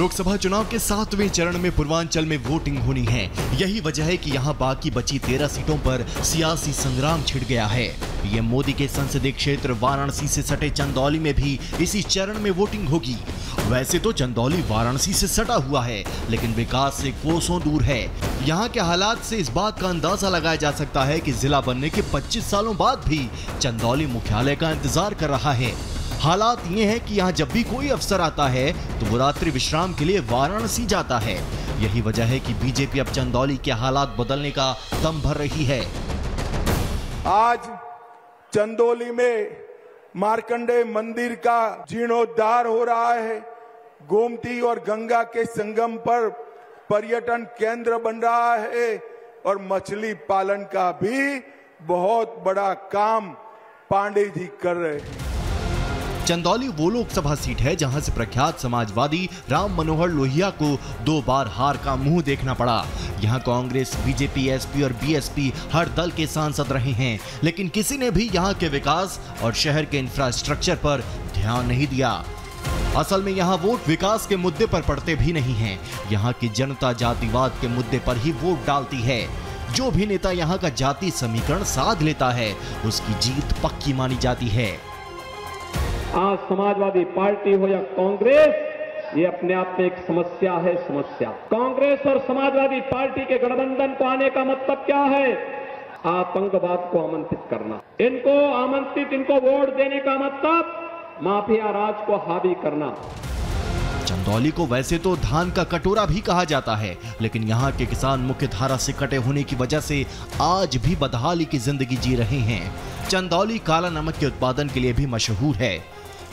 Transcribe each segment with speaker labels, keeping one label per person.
Speaker 1: लोकसभा चुनाव के 7वें चरण में पूर्वांचल में वोटिंग होनी है। यही वजह है कि यहां बाकी बची 13 सीटों पर सियासी संग्राम छिड़ गया है। पीएम मोदी के संसदीय क्षेत्र वाराणसी से सटे चंदौली में भी इसी चरण में वोटिंग होगी। वैसे तो चंदौली वाराणसी से सटा हुआ है, लेकिन विकास से कोसों दूर है। यहाँ के हालात से इस बात का अंदाजा लगाया जा सकता है कि जिला बनने के 25 सालों बाद भी चंदौली मुख्यालय का इंतजार कर रहा है। हालात ये हैं कि यहाँ जब भी कोई अफसर आता है तो वो रात्रि विश्राम के लिए वाराणसी जाता है। यही वजह है कि बीजेपी अब चंदौली के हालात बदलने का दम भर रही है।
Speaker 2: आज चंदौली में मार्कंडेय मंदिर का जीर्णोद्धार हो रहा है। गोमती और गंगा के संगम पर पर्यटन केंद्र बन रहा है और मछली पालन का भी बहुत बड़ा काम पांडे जी कर रहे हैं।
Speaker 1: चंदौली वो लोकसभा सीट है जहां से प्रख्यात समाजवादी राम मनोहर लोहिया को 2 बार हार का मुंह देखना पड़ा। यहां कांग्रेस, बीजेपी, एसपी और बीएसपी हर दल के सांसद रहे हैं, लेकिन किसी ने भी यहां के विकास और शहर के इंफ्रास्ट्रक्चर पर ध्यान नहीं दिया। असल में यहाँ वोट विकास के मुद्दे पर पड़ते भी नहीं हैं। यहाँ की जनता जातिवाद के मुद्दे पर ही वोट डालती है। जो भी नेता यहाँ का जाति समीकरण साध लेता है उसकी जीत पक्की मानी जाती है।
Speaker 3: आज समाजवादी पार्टी हो या कांग्रेस, ये अपने आप में एक समस्या है। समस्या कांग्रेस और समाजवादी पार्टी के गठबंधन को आने का मतलब क्या है? आतंकवाद को आमंत्रित करना। इनको वोट देने का मतलब माफिया राज को हावी करना।
Speaker 1: चंदौली को वैसे तो धान का कटोरा भी कहा जाता है, लेकिन यहाँ के किसान मुख्य धारा से कटे होने की वजह से आज भी बदहाली की जिंदगी जी रहे हैं। चंदौली काला नमक के उत्पादन के लिए भी मशहूर है।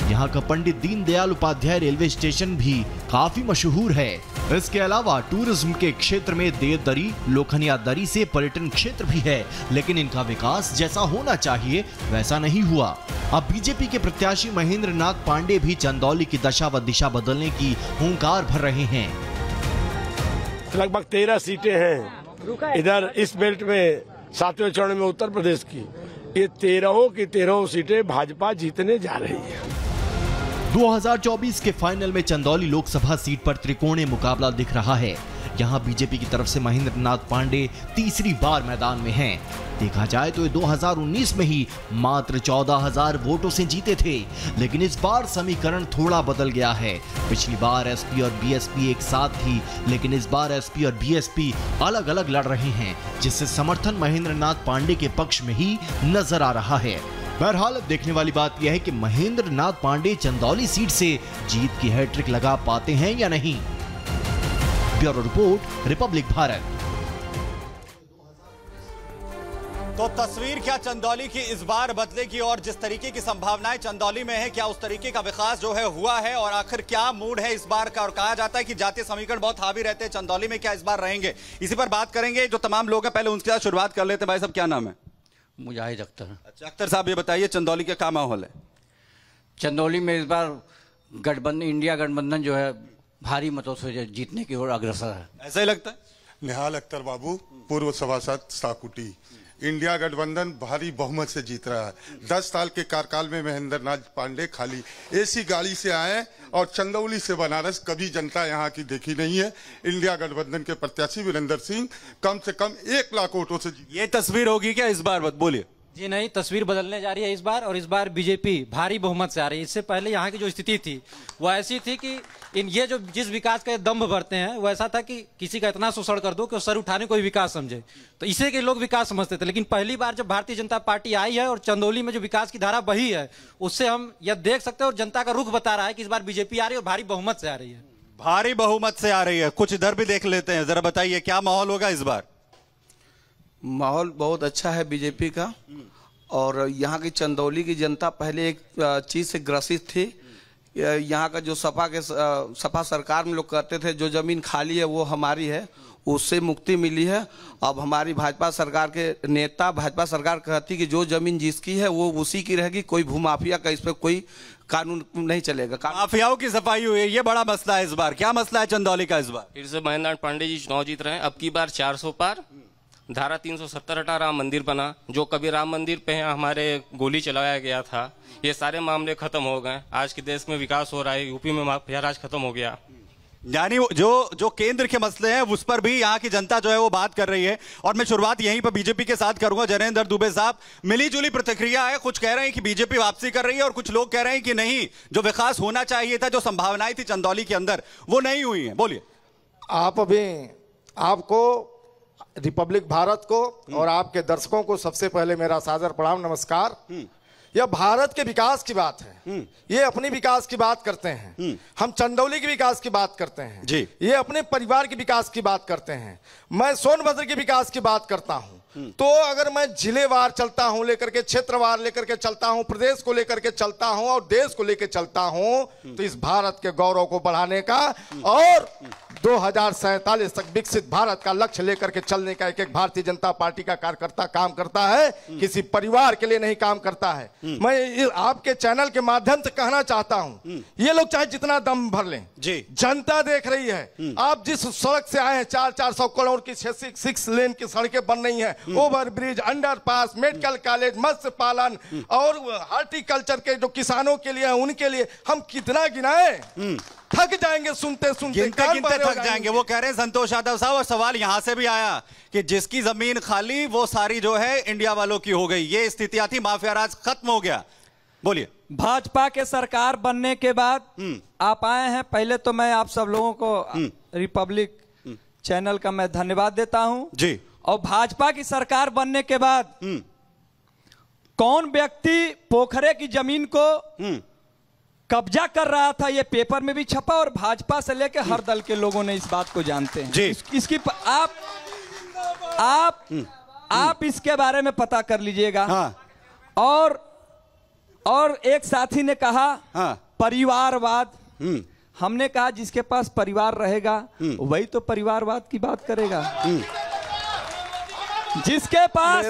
Speaker 1: यहाँ का पंडित दीनदयाल उपाध्याय रेलवे स्टेशन भी काफी मशहूर है। इसके अलावा टूरिज्म के क्षेत्र में देवदरी, लोखनिया दरी से पर्यटन क्षेत्र भी है, लेकिन इनका विकास जैसा होना चाहिए वैसा नहीं हुआ। अब बीजेपी के प्रत्याशी महेंद्र नाथ पांडे भी चंदौली की दशा व दिशा बदलने की हुंकार भर रहे हैं।
Speaker 4: लगभग 13 सीटें हैं इधर इस बेल्ट में 7वें चरण में उत्तर प्रदेश की। ये 13 की 13 सीटें भाजपा जीतने जा रही है।
Speaker 1: 2024 के फाइनल में चंदौली लोकसभा सीट पर त्रिकोणीय मुकाबला दिख रहा है। यहाँ बीजेपी की तरफ से महेंद्र नाथ पांडे तीसरी बार मैदान में हैं। देखा जाए तो ये 2019 में ही मात्र 14,000 वोटों से जीते थे, लेकिन इस बार समीकरण थोड़ा बदल गया है। पिछली बार एसपी और बीएसपी एक साथ थी, लेकिन इस बार एसपी और बीएसपी अलग अलग लड़ रहे हैं, जिससे समर्थन महेंद्र नाथ पांडे के पक्ष में ही नजर आ रहा है। बहरहाल अब देखने वाली बात यह है कि महेंद्र नाथ पांडे चंदौली सीट से जीत की हैट्रिक लगा पाते हैं या नहीं। Bureau report, Republic Bharat.
Speaker 5: तो तस्वीर क्या चंदौली की इस बार बदलेगी और जिस तरीके की संभावनाएं चंदौली में है, क्या उस तरीके का विकास जो है हुआ है और आखिर क्या मूड है इस बार का? और कहा जाता है कि जातीय समीकरण बहुत हावी रहते हैं चंदौली में, क्या इस बार रहेंगे? इसी पर बात करेंगे। जो तमाम लोग हैं पहले उनके साथ शुरुआत कर लेते हैं। भाई साहब क्या नाम है?
Speaker 6: मुजाहिद अख्तर।
Speaker 5: अच्छा अख्तर साहब, ये बताइए चंदौली का क्या माहौल है?
Speaker 6: चंदौली में इस बार गठबंधन, इंडिया गठबंधन जो है भारी मतों से जीतने की ओर अग्रसर है।
Speaker 5: ऐसा ही लगता है।
Speaker 7: निहाल अख्तर बाबू, पूर्व सभासद साकुटी। इंडिया गठबंधन भारी बहुमत से जीत रहा है। 10 साल के कार्यकाल में महेंद्र नाथ पांडे खाली एसी गाड़ी से आए और चंदौली से बनारस कभी जनता यहाँ की देखी नहीं है। इंडिया गठबंधन के प्रत्याशी वीरेंद्र सिंह कम से कम 1 लाख वोटों से
Speaker 5: ये तस्वीर होगी क्या इस बार? बोलिए।
Speaker 8: जी नहीं, तस्वीर बदलने जा रही है इस बार, और इस बार बीजेपी भारी बहुमत से आ रही है। इससे पहले यहाँ की जो स्थिति थी वो ऐसी थी कि ये जो जिस विकास का दम्भ भरते हैं वो ऐसा था कि किसी का इतना शोषण कर दो कि सर उठाने कोई विकास समझे, तो इसे के लोग विकास समझते थे। लेकिन पहली बार जब भारतीय जनता पार्टी आई है और चंदौली में जो विकास की धारा बही है उससे हम यह देख सकते हैं और जनता का रुख बता रहा है कि इस बार बीजेपी आ रही है और भारी बहुमत से आ रही है।
Speaker 5: भारी बहुमत से आ रही है। कुछ इधर भी देख लेते हैं, जरा बताइए क्या माहौल होगा इस बार?
Speaker 9: माहौल बहुत अच्छा है बीजेपी का, और यहाँ की चंदौली की जनता पहले एक चीज से ग्रसित थी। यहाँ का जो सपा सरकार में लोग कहते थे जो जमीन खाली है वो हमारी है, उससे मुक्ति मिली है। अब हमारी भाजपा सरकार के नेता, भाजपा सरकार कहती कि जो जमीन जिसकी है वो उसी की रहेगी, कोई भूमाफिया का इस पर कोई कानून नहीं चलेगा।
Speaker 5: माफियाओं की सफाई हुई है, ये बड़ा मसला है इस बार। क्या मसला है चंदौली का इस बार?
Speaker 10: फिर से महेंद्र नाथ पांडे जी चुनाव जीत रहे हैं। अब की बार 400 पार, धारा 370 हटा राम मंदिर बना। जो कभी राम मंदिर पे हमारे गोली चलाया गया था, ये सारे मामले खत्म हो गए। आज के देश में विकास हो रहा है। यूपी में माफिया राज खत्म हो गया।
Speaker 5: यानी जो केंद्र के मसले हैं उस पर भी यहाँ की जनता जो है वो बात कर रही है। और मैं शुरुआत यहीं पर बीजेपी के साथ करूंगा। जैनेंद्र दुबे साहब, मिली जुली प्रतिक्रिया है, कुछ कह रहे हैं कि बीजेपी वापसी कर रही है और कुछ लोग कह रहे हैं कि नहीं, जो विकास होना चाहिए था, जो संभावनाएं थी चंदौली के अंदर, वो नहीं हुई है। बोलिए।
Speaker 11: आपको, रिपब्लिक भारत को और आपके दर्शकों को सबसे पहले मेरा सादर प्रणाम, नमस्कार। यह भारत के विकास की बात है, ये अपनी विकास की बात करते हैं, हम चंदौली के विकास की बात करते हैं जी। ये अपने परिवार के विकास की बात करते हैं, मैं सोनभद्र के विकास की बात करता हूं। तो अगर मैं जिलेवार चलता हूं, लेकर के क्षेत्रवार लेकर के चलता हूं, प्रदेश को लेकर के चलता हूं और देश को लेकर चलता हूं, तो इस भारत के गौरव को बढ़ाने का और 2047 तक विकसित भारत का लक्ष्य लेकर के चलने का एक भारतीय जनता पार्टी का कार्यकर्ता काम करता है, किसी परिवार के लिए नहीं काम करता है। मैं आपके चैनल के माध्यम से कहना चाहता हूं, ये लोग चाहे जितना दम भर लें जी, जनता देख रही है। आप जिस सड़क से आए हैं, 400 करोड़ की 6 लेन की सड़कें बन रही हैं, over bridge, underpass, medical college, मत्स्य पालन और हॉर्टिकल्चर के जो किसानों के लिए, उनके लिए हम कितना गिनाएं, थक जाएंगे सुनते सुनते,
Speaker 5: गिनते थक जाएंगे। वो कह रहे हैं संतोष यादव साहब, और सवाल यहां से भी आया कि जिसकी जमीन खाली वो सारी जो है इंडिया वालों की हो गई, ये स्थितियां थी, माफिया राज खत्म हो गया। बोलिए।
Speaker 12: भाजपा के सरकार बनने के बाद आप आए हैं, पहले तो मैं आप सब लोगों को रिपब्लिक चैनल का मैं धन्यवाद देता हूं जी। और भाजपा की सरकार बनने के बाद कौन व्यक्ति पोखरे की जमीन को कब्जा कर रहा था, ये पेपर में भी छपा और भाजपा से लेकर हर दल के लोगों ने इस बात को जानते हैं जी। इसकी आप इसके बारे में पता कर लीजिएगा। हाँ। और एक साथी ने कहा परिवारवाद, हमने कहा जिसके पास परिवार रहेगा वही तो परिवारवाद की बात करेगा। जिसके पास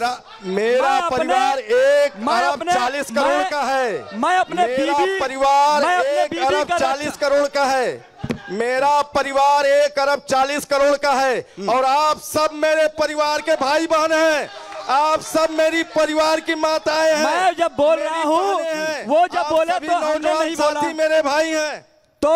Speaker 11: मेरा परिवार 1,40 करोड़ का है,
Speaker 12: मैं अपने
Speaker 11: परिवार 1,40 करोड़ का है, मेरा परिवार 1,40 करोड़ का है और आप सब मेरे परिवार के भाई बहन हैं, आप सब मेरी परिवार की माताएं हैं।
Speaker 12: मैं जब बोल रहा हूँ वो जब बोले तो हमने नहीं बोला,
Speaker 11: मेरे भाई हैं।
Speaker 12: तो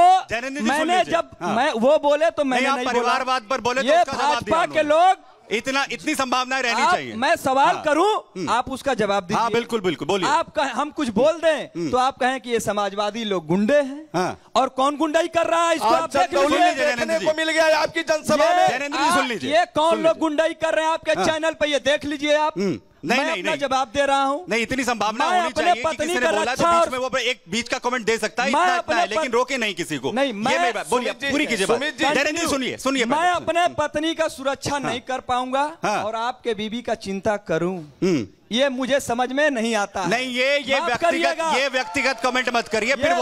Speaker 12: मैंने जब मैं वो बोले तो मैंने नहीं बोला।
Speaker 5: परिवारवाद पर बोले
Speaker 12: ये भाजपा के लोग
Speaker 5: इतनी संभावनाएं रहनी चाहिए।
Speaker 12: मैं सवाल करूं, आप उसका जवाब दीजिए।
Speaker 5: हाँ, बिल्कुल बिल्कुल बोलिए।
Speaker 12: आप हम कुछ बोल दें तो आप कहें कि ये समाजवादी लोग गुंडे हैं। और कौन गुंडाई कर रहा है इसको आप देख लीजिए,
Speaker 11: देखने को मिल गया आपकी जनसभा में।
Speaker 5: सुन लीजिए,
Speaker 12: ये कौन लोग गुंडाई कर रहे हैं आपके चैनल पे, ये देख लीजिए आप। नहीं जवाब दे रहा हूँ।
Speaker 5: नहीं, इतनी संभावना होनी चाहिए कि किसी ने बोला तो बीच में वो एक बीच का कमेंट दे सकता है, इतना है, लेकिन रोके नहीं किसी को।
Speaker 12: नहीं, मैं
Speaker 5: बोलिए, पूरी कीजिए बात। सुनिए,
Speaker 12: मैं अपने पत्नी का सुरक्षा नहीं कर पाऊंगा और आपके बीबी का चिंता करूं, ये मुझे समझ में नहीं आता।
Speaker 5: नहीं, ये व्यक्तिगत कमेंट मत करिए फिर।